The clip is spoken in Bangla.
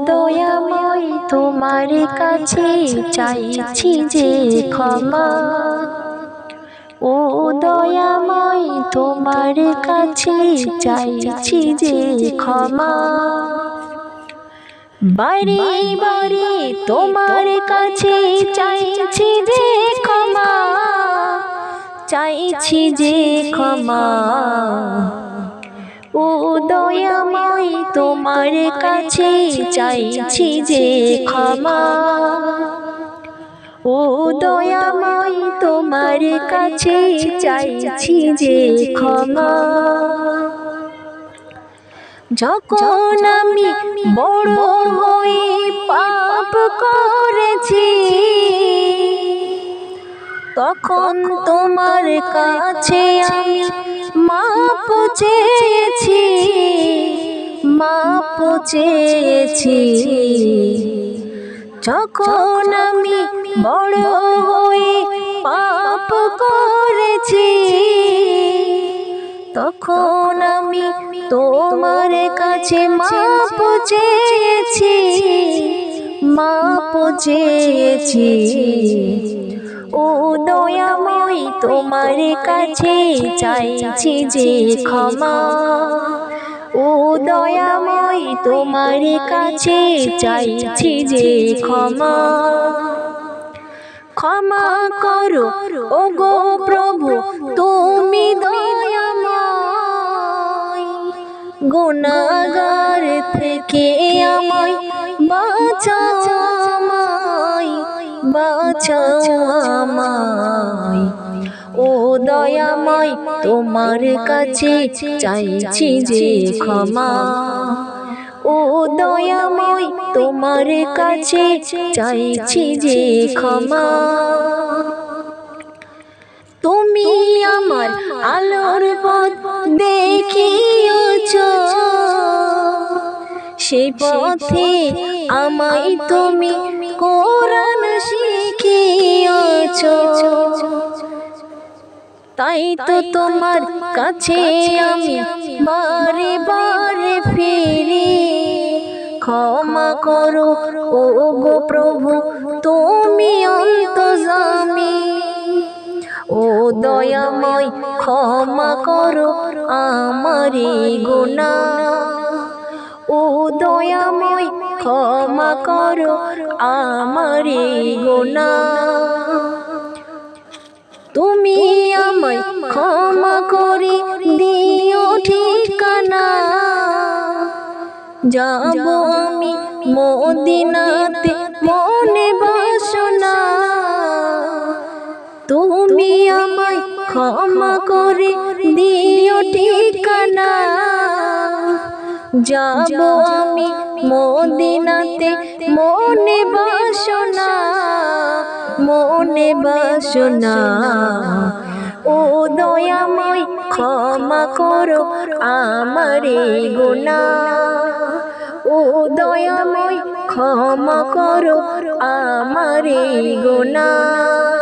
দয়াময় তোমার কাছে চাইছি যে ক্ষমা। ও দয়াময় তোমার কাছে চাইছি যে ক্ষমা। বারে বারে তোমার কাছে চাইছি যে ক্ষমা, চাইছি যে ক্ষমা। ও দয়াময় তোমার কাছে চাইছি যে ক্ষমা। ও দয়াময় তোমার কাছে চাইছি যে ক্ষমা। যখন আমি বড় হয়ে পাপ করেছি, তখন তোমার কাছে আমি মাপ চেয়েছি, মাপ চেয়েছি। যখন আমি বড় হয়ে পাপ করেছি, তখন আমি তোমার কাছে মাপ চেয়েছি, মাপ চেয়েছি। ও দয়াময় তোমার কাছে চাইছি যে ক্ষমা। ও দয়াময় তোমার কাছে চাইছি যে ক্ষমা। ক্ষমা করো ওগো প্রভু তুমি দয়াময়, গুনাহগার থেকে আমায় বাঁচাও, আমায় বাঁচাও আমায়। ও দয়াময় তোমার কাছে চাইছি যে ক্ষমা। ও দয়াময় তোমার কাছে চাইছি যে ক্ষমা। তুমি আমার আলোর পথ দেখিয়েছ, সেই পথে আমায় তুমি কোরআন শিখিয়েছ। তাই তো তোমার কাছে আমি বারে বারে ফিরি। ক্ষমা করো ওগো প্রভু তুমি অন্তর্যামী। ও দয়াময় ক্ষমা করো আমার গুনাহ। ও দয়াময় ক্ষমা করো আমার গুনাহ। তুমি আমায় ক্ষমা করে দিও ঠিকানা, যাব আমি মদিনাতে মনে বাসনা। তুমি আমায় ক্ষমা করে দিও ঠিকানা, যাব আমি মদিনাতে মনে বাসনা, মনে বাসনা। ও দয়াময় ক্ষমা করো আমার গুনাহ। ও দয়াময় ক্ষমা করো আমার গুনাহ।